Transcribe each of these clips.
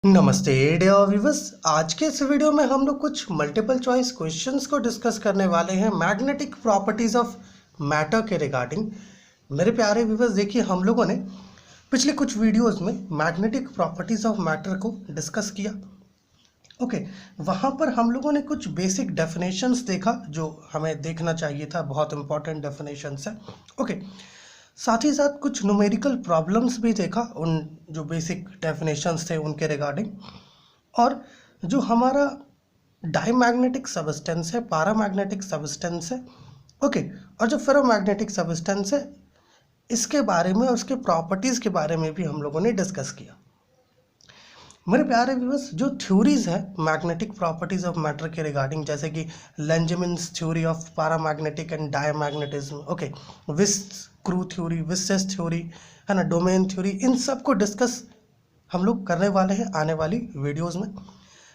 नमस्ते dear viewers. आज के इस वीडियो में हम लोग कुछ मल्टीपल चॉइस क्वेश्चंस को डिस्कस करने वाले हैं मैग्नेटिक प्रॉपर्टीज ऑफ मैटर के रिगार्डिंग। मेरे प्यारे व्यूअर्स, देखिए हम लोगों ने पिछले कुछ वीडियोस में मैग्नेटिक प्रॉपर्टीज ऑफ मैटर को डिस्कस किया। वहाँ पर हम लोगों ने कुछ बेसिक डेफिनेशंस देखा जो हमें देखना चाहिए था, बहुत इंपॉर्टेंट डेफिनेशंस है। साथ ही साथ कुछ न्यूमेरिकल प्रॉब्लम्स भी देखा, उन जो बेसिक डेफिनेशंस थे उनके रिगार्डिंग। और जो हमारा डायमैग्नेटिक सब्सटेंस है, पैरामैग्नेटिक सब्सटेंस है, और जो फेरोमैग्नेटिक सब्सटेंस है, इसके बारे में और उसके प्रॉपर्टीज़ के बारे में भी हम लोगों ने डिस्कस किया। मेरे प्यारे व्यूअर्स, जो थ्योरीज है मैग्नेटिक प्रॉपर्टीज ऑफ मैटर के रिगार्डिंग, जैसे कि Langevin's theory of paramagnetic and diamagnetism, विस्क्रू थ्योरी, विस्सेस थ्योरी, है ना, डोमेन थ्योरी, इन सब को डिस्कस हम लोग करने वाले हैं आने वाली वीडियोस में।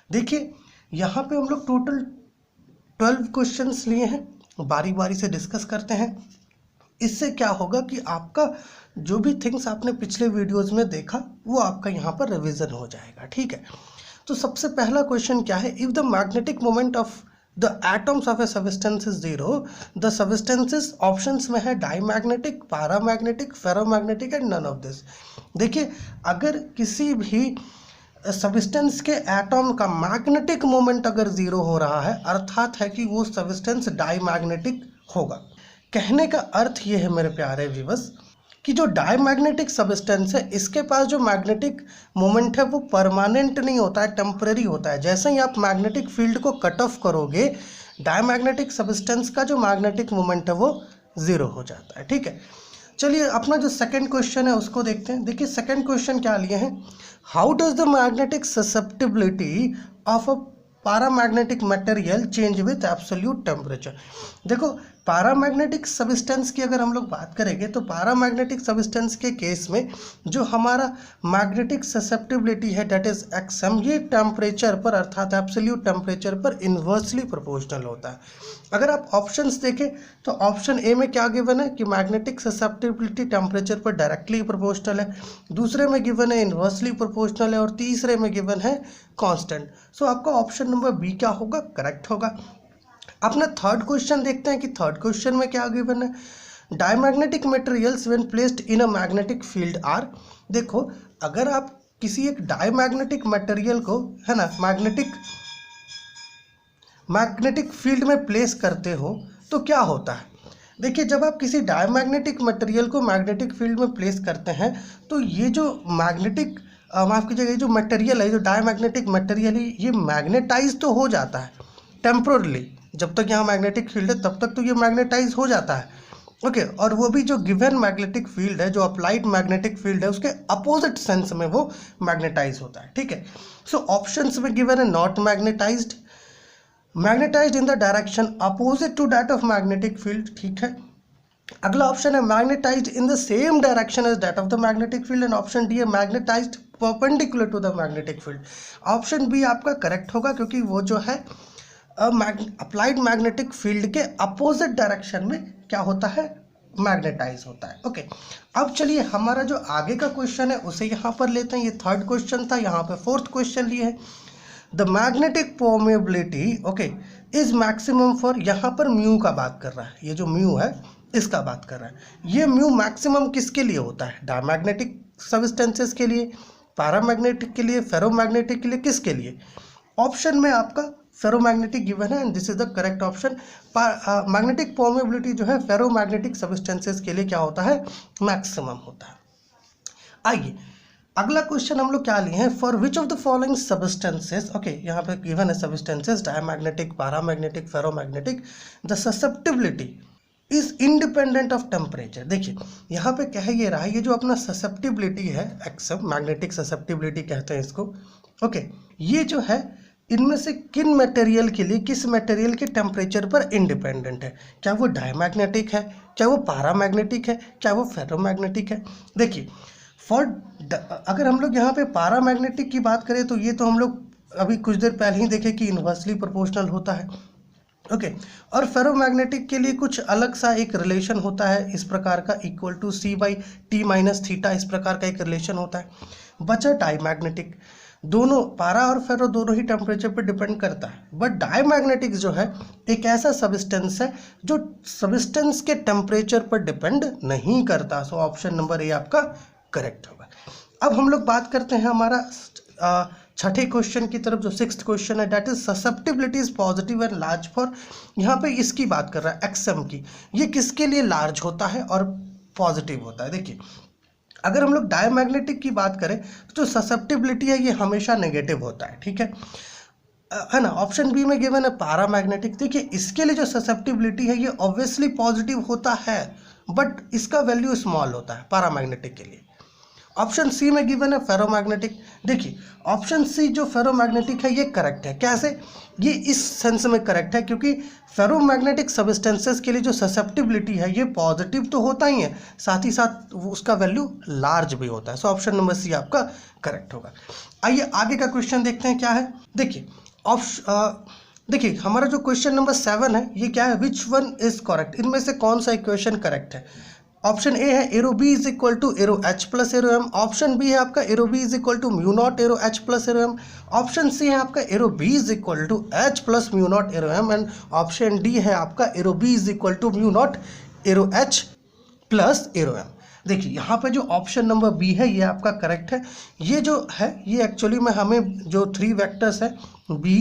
देखिए यहाँ पे हम लोग टोटल 12 क्वेश्चंस लिए हैं, बारी बारी से डिस्कस करते हैं। इससे क्या होगा कि आपका जो भी थिंग्स आपने पिछले वीडियोस में देखा वो आपका यहाँ पर रिवीजन हो जाएगा। ठीक है, तो सबसे पहला क्वेश्चन क्या है, if the magnetic moment of the atoms of a substance is zero, the substances options में है diamagnetic, paramagnetic, ferromagnetic and none of this. देखिए अगर किसी भी सब्सटेंस के एटम का मैग्नेटिक मोमेंट अगर जीरो हो रहा है, अर्थात है कि वो सब्सटेंस डायमैग्नेटिक होगा। कहने का अर्थ ये है मेरे प्यारे व्यूअर्स कि जो डायमैग्नेटिक सब्सटेंस है, इसके पास जो मैग्नेटिक मोमेंट है वो परमानेंट नहीं होता है, टेम्परेरी होता है। जैसे ही आप मैग्नेटिक फील्ड को कट ऑफ करोगे, डायमैग्नेटिक सब्सटेंस का जो मैग्नेटिक मोमेंट है वो जीरो हो जाता है। ठीक है, चलिए अपना जो सेकंड क्वेश्चन है उसको देखते हैं। देखिए सेकंड क्वेश्चन क्या लिए हैं, how does the magnetic susceptibility of a paramagnetic material change with absolute temperature. देखो पैरामैग्नेटिक सब्सटेंस की अगर हम लोग बात करेंगे तो पैरामैग्नेटिक सब्सटेंस के केस में जो हमारा मैग्नेटिक ससेप्टिबिलिटी है दैट इज एक्सएम, ये टेम्परेचर पर अर्थात एब्सोल्यूट टेम्परेचर पर इन्वर्सली प्रोपोर्शनल होता है। अगर आप ऑप्शंस देखें तो ऑप्शन ए में क्या गिवन है कि मैग्नेटिक ससेप्टिबिलिटी टेम्परेचर पर डायरेक्टली प्रोपोर्शनल है, दूसरे में गिवन है इन्वर्सली प्रोपोर्शनल है, और तीसरे में गिवन है कांस्टेंट। सो आपका ऑप्शन नंबर बी क्या होगा, करेक्ट होगा। अपना थर्ड क्वेश्चन देखते हैं कि थर्ड क्वेश्चन में क्या गिवन है, diamagnetic materials when placed in a magnetic field are. देखो अगर आप किसी एक डायमैग्नेटिक मटेरियल को, है ना, मैग्नेटिक फील्ड में प्लेस करते हो तो क्या होता है। देखिए जब आप किसी डायमैग्नेटिक मटेरियल को मैग्नेटिक फील्ड में प्लेस करते हैं तो ये जो मैग्नेटिक माफ़ कीजिएगा, ये जो मटेरियल है, जो डायमैग्नेटिक मटेरियल है, ये मैग्नेटाइज तो हो जाता है टेम्पोरली। जब तक यहाँ मैग्नेटिक फील्ड है तब तक तो ये मैग्नेटाइज हो जाता है। और वो भी जो गिवन मैग्नेटिक फील्ड है, जो अप्लाइड मैग्नेटिक फील्ड है, उसके अपोजिट सेंस में वो मैग्नेटाइज होता है। ठीक है, सो ऑप्शंस में गिवन है not magnetized, magnetized in the direction opposite to that of magnetic field. ठीक है, अगला ऑप्शन है magnetized in the same direction as that of the magnetic field, and option D है magnetized perpendicular to the magnetic field. Option B आपका correct होगा क्योंकि वो जो है अप्लाइड मैग्नेटिक फील्ड के अपोजिट डायरेक्शन में क्या होता है, मैग्नेटाइज होता है। अब चलिए हमारा जो आगे का क्वेश्चन है उसे यहाँ पर लेते हैं। ये थर्ड क्वेश्चन था, यहाँ पे फोर्थ क्वेश्चन लिए है, the magnetic permeability is maximum for, यहाँ पर म्यू का बात कर रहा है, ये जो म्यू है इसका बात कर रहा है। ये म्यू मैक्सिमम किसके लिए होता है, डायमैग्नेटिक सब्सटेंसेस के लिए, पैरामैग्नेटिक के लिए, फेरोमैग्नेटिक के लिए, किसके लिए। ऑप्शन में आपका फेरोमैग्नेटिक गिवन है and this is the correct option. Magnetic permeability जो है फेरोमैग्नेटिक सब्सटेंसेस के लिए क्या होता है, मैक्सिमम होता है। आइए अगला क्वेश्चन हम लोग क्या लिए हैं, for which of the following substances, यहाँ पे गिवन है substances diamagnetic, paramagnetic, ferromagnetic, the susceptibility is independent of temperature. देखिए यहाँ पे कह ये रहा है, ये जो अपना ससेप्टिबिलिटी है, एक्सएम मैग्नेटिक ससेप्टिबिलिटी कहते हैं इसको। ये जो है इनमें से किन मटेरियल के लिए, किस मटेरियल के टेम्परेचर पर इंडिपेंडेंट है, क्या वो डायमैग्नेटिक है, क्या वो पैरामैग्नेटिक है, क्या वो फेरोमैग्नेटिक है। देखिए अगर हम लोग यहाँ पे पैरामैग्नेटिक की बात करें तो ये तो हम लोग अभी कुछ देर पहले ही देखे कि इन्वर्सली प्रोपोर्शनल होता है। और फेरोमैग्नेटिक के लिए कुछ अलग सा एक रिलेशन होता है इस प्रकार का, इक्वल टू C/T - थीटा, इस प्रकार का एक रिलेशन होता है। बचा डायमैग्नेटिक, दोनों पारा और फेरो दोनों ही टेम्परेचर पर डिपेंड करता है, बट डायमैग्नेटिक जो है एक ऐसा सब्सटेंस है जो सब्सटेंस के टेम्परेचर पर डिपेंड नहीं करता। सो ऑप्शन नंबर ए आपका करेक्ट होगा। अब हम लोग बात करते हैं हमारा छठे क्वेश्चन की तरफ, जो सिक्स्थ क्वेश्चन है, that is susceptibility is positive and large for, यहाँ पे इसकी बात कर रहा है एक्सएम की, ये किसके लिए लार्ज होता है और पॉजिटिव होता है। देखिए अगर हम लोग डायमैग्नेटिक की बात करें तो जो ससेप्टिबिलिटी है ये हमेशा नेगेटिव होता है, ठीक है ना। ऑप्शन बी में गिवन है पारामैग्नेटिक। देखिए इसके लिए जो ससेप्टिबिलिटी है ये ऑब्वियसली पॉजिटिव होता है, बट इसका वैल्यू स्मॉल होता है पारामैग्नेटिक के लिए। ऑप्शन सी में गिवन है फेरोमैग्नेटिक। देखिए ऑप्शन सी जो फेरोमैग्नेटिक है ये करेक्ट है। कैसे? ये इस सेंस में करेक्ट है क्योंकि फेरोमैग्नेटिक सब्सटेंसेस के लिए जो ससेप्टिबिलिटी है ये पॉजिटिव तो होता ही है, साथ ही साथ उसका वैल्यू लार्ज भी होता है। सो ऑप्शन नंबर सी आपका करेक्ट होगा। आइए आगे का क्वेश्चन देखते हैं क्या है। देखिए हमारा जो क्वेश्चन नंबर 7 है ये क्या है, विच वन इज करेक्ट, इनमें से कौन सा इक्वेशन करेक्ट है। ऑप्शन ए है arrow B is equal to arrow H plus arrow M. Option B है आपका arrow B is equal to mu naught arrow H plus arrow M. Option C है आपका arrow B is equal to H plus mu naught arrow M. And option D है आपका arrow B is equal to mu naught arrow H plus arrow M. देखिए यहाँ पे जो option number B है ये आपका करेक्ट है। ये जो है ये एक्चुअली में हमें जो 3 वेक्टर्स है बी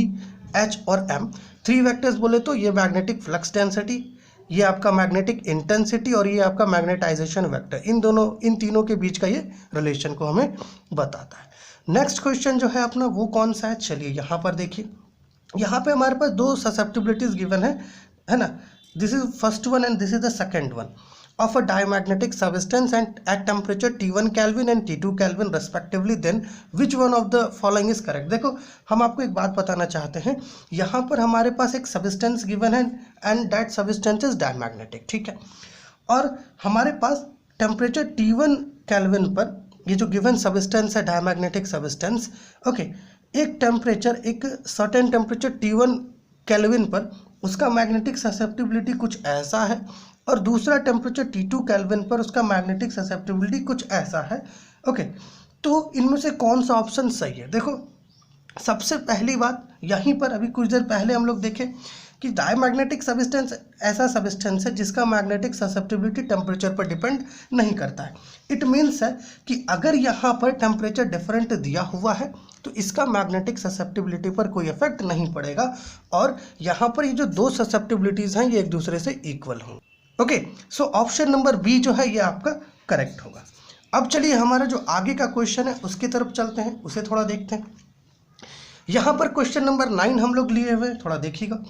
एच और एम, 3 वेक्टर्स बोले तो ये मैग्नेटिक फ्लक्स डेंसिटी, ये आपका मैग्नेटिक इंटेंसिटी और ये आपका मैग्नेटाइजेशन वेक्टर, इन तीनों के बीच का ये रिलेशन को हमें बताता है। नेक्स्ट क्वेश्चन जो है अपना वो कौन सा है, चलिए यहाँ पर देखिए। यहाँ पे हमारे पास 2 ससेप्टिबिलिटीज गिवन है ना। This is first one and this is the second one of a diamagnetic substance and at temperature T1 Kelvin and T2 Kelvin respectively, then which one of the following is correct। देखो हम आपको एक बात बताना चाहते हैं, यहाँ पर हमारे पास एक सब्सटेंस गिवन है and that substance is diamagnetic, ठीक है। और हमारे पास टेम्परेचर T1 केल्विन पर ये जो गिवन सब्सटेंस है डायमैग्नेटिक सब्सटेंस, ओके, एक सर्टेन टेम्परेचर T1 केल्विन पर उसका मैग्नेटिक ससेप्टिबिलिटी कुछ ऐसा है और दूसरा टेम्परेचर T2 केल्विन पर उसका मैग्नेटिक ससेप्टिबिलिटी कुछ ऐसा है, ओके। तो इनमें से कौन सा ऑप्शन सही है। देखो सबसे पहली बात यहीं पर अभी कुछ देर पहले हम लोग देखें कि डायमैग्नेटिक सब्सटेंस ऐसा सब्सटेंस है जिसका मैग्नेटिक ससेप्टिबिलिटी टेम्परेचर पर डिपेंड नहीं करता है। इट मीन्स है कि अगर यहाँ पर टेम्परेचर डिफरेंट दिया हुआ है तो इसका मैग्नेटिक ससेप्टिबिलिटी पर कोई इफेक्ट नहीं पड़ेगा और यहाँ पर ये जो 2 ससेप्टिबिलिटीज़ हैं ये एक दूसरे से इक्वल हों, okay. So option number B जो है ये आपका करेक्ट होगा। अब चलिए हमारा जो आगे का क्वेश्चन है उसकी तरफ चलते हैं, उसे थोड़ा देखते हैं। यहाँ पर क्वेश्चन नंबर 9 हम लोग लिए हुए, थोड़ा देखिएगा।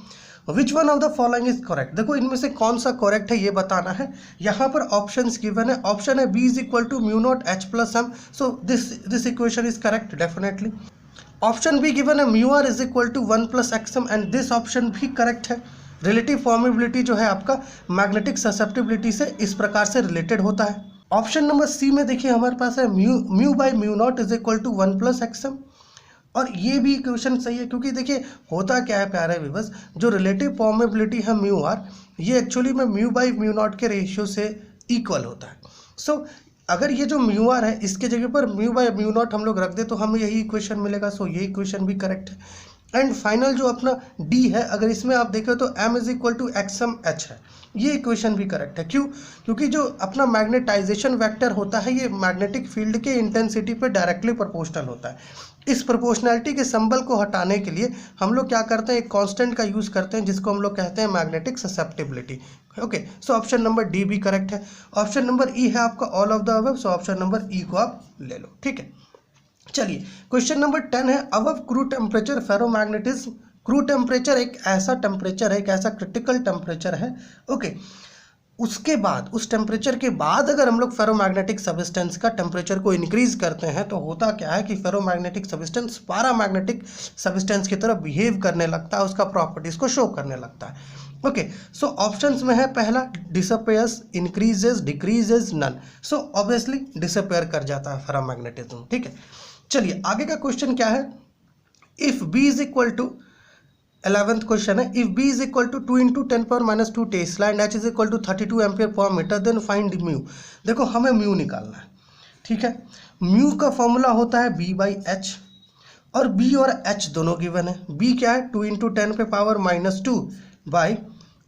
Which one of the following is correct, देखो इनमें से कौन सा करेक्ट है ये बताना है। यहाँ पर ऑप्शंस गिवन है, ऑप्शन है B is equal to mu naught H plus M, so this equation is correct definitely. Option B given है mu R is equal to 1 plus x M and this option भी correct है। Relative permeability जो है आपका magnetic susceptibility से इस प्रकार से रिलेटेड होता है। ऑप्शन नंबर सी में देखिए हमारे पास है mu by mu not is equal to 1 plus x m, और ये भी इक्वेशन सही है क्योंकि देखिए होता क्या है प्यारे व्यूअर्स, जो रिलेटिव फॉर्मेबिलिटी है म्यू आर ये एक्चुअली में म्यू बाई म्यू नॉट के रेशियो से इक्वल होता है। सो अगर ये जो म्यू आर है इसके जगह पर म्यू बाई म्यू नॉट हम लोग रख दे तो हमें यही इक्वेशन मिलेगा। सो ये इक्वेशन भी करेक्ट है। एंड फाइनल जो अपना डी है, अगर इसमें आप देखें तो m is equal to x m h है, ये इक्वेशन भी करेक्ट है। क्यों? क्योंकि जो अपना मैग्नेटाइजेशन वेक्टर होता है ये मैग्नेटिक फील्ड के इंटेंसिटी पे डायरेक्टली प्रोपोर्शनल होता है। इस प्रोपोर्शनैलिटी के सिंबल को हटाने के लिए हम लोग क्या करते हैं, एक कांस्टेंट का यूज़ करते हैं जिसको हम लोग कहते हैं magnetic susceptibility, okay. So option number D भी करेक्ट है। ऑप्शन नंबर ई है आपका all of the above, so option number ई को आप ले लो, ठीक है। चलिए क्वेश्चन नंबर 10 है, above crew temperature ferromagnetism. Crew temperature एक ऐसा टेम्परेचर है, एक ऐसा क्रिटिकल टेम्परेचर है, ओके। उसके बाद उस टेम्परेचर के बाद अगर हम लोग फेरोमैग्नेटिक सब्सटेंस का टेम्परेचर को इंक्रीज करते हैं तो होता क्या है कि फेरोमैग्नेटिक सब्सटेंस पारामैग्नेटिक सब्सटेंस की तरह बिहेव करने लगता है, उसका प्रॉपर्टीज को शो करने लगता है, ओके। सो ऑप्शंस में है पहला disappears, increases, decreases, none. So obviously disappear कर जाता है फेरोमैग्नेटिज्म, ठीक है। चलिए आगे का क्वेश्चन क्या है, if B is equal to 11th question है, if B is equal to 2 × 10⁻² tesla and H is equal to 32 ampere per metre then find mu. देखो हमें म्यू निकालना है, ठीक है। म्यू का फॉर्मूला होता है बी बाई एच और बी और एच दोनों गिवन है। बी क्या है 2 × 10 पे पावर -2 बाई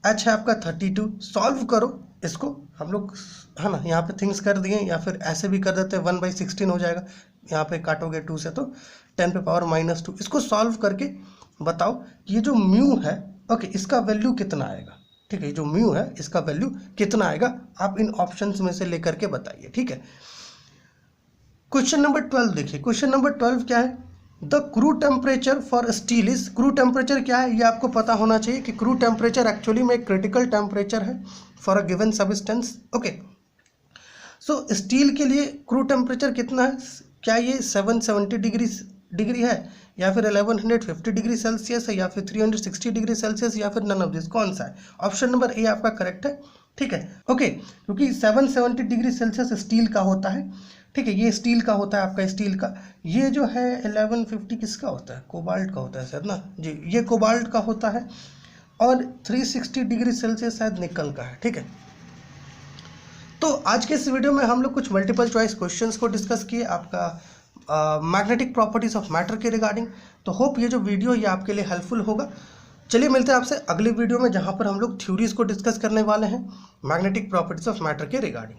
एच है आपका 32। सॉल्व करो इसको हम लोग, है ना, यहाँ पे थिंग्स कर दिए, या फिर ऐसे भी कर देते हैं 1/16 हो जाएगा, यहाँ पे काटोगे 2 से तो 10 पे पावर -2। इसको सॉल्व करके बताओ कि ये जो म्यू है, ओके, इसका वैल्यू कितना आएगा। ठीक है, जो म्यू है इसका वैल्यू कितना आएगा, आप इन ऑप्शंस में से लेकर के बताइए। ठीक है, क्वेश्चन नंबर 12 देखिए। क्वेश्चन नंबर 12 क्या है, the crew temperature for steel is, crew temperature क्या है ये आपको पता होना चाहिए कि क्रू टेम्परेचर एक्चुअली में एक क्रिटिकल टेम्परेचर है for a given substance. Okay, so steel के लिए क्रू टेम्परेचर कितना है, क्या ये 770 डिग्री है, या फिर 1150 डिग्री सेल्सियस है, या फिर 360 डिग्री सेल्सियस, या फिर नन ऑफ दिस, कौन सा है। ऑप्शन नंबर ए आपका करेक्ट है। ठीक है, ओके, क्योंकि 770 डिग्री सेल्सियस स्टील का होता है। ठीक है, ये स्टील का होता है आपका, स्टील का। ये जो है 1150 किसका होता है, कोबाल्ट का होता है शायद ना जी, ये कोबाल्ट का होता है। और 360 डिग्री सेल्सियस शायद निकल का है। ठीक है, तो आज के इस वीडियो में हम लोग कुछ मल्टीपल चॉइस क्वेश्चंस को डिस्कस किए आपका मैग्नेटिक प्रॉपर्टीज ऑफ मैटर के रिगार्डिंग। तो होप ये जो वीडियो ये आपके लिए हेल्पफुल होगा। चलिए मिलते हैं आपसे अगले वीडियो में, जहां पर हम लोग थ्योरीज को डिस्कस करने वाले हैं मैग्नेटिक प्रॉपर्टीज ऑफ मैटर के रिगार्डिंग।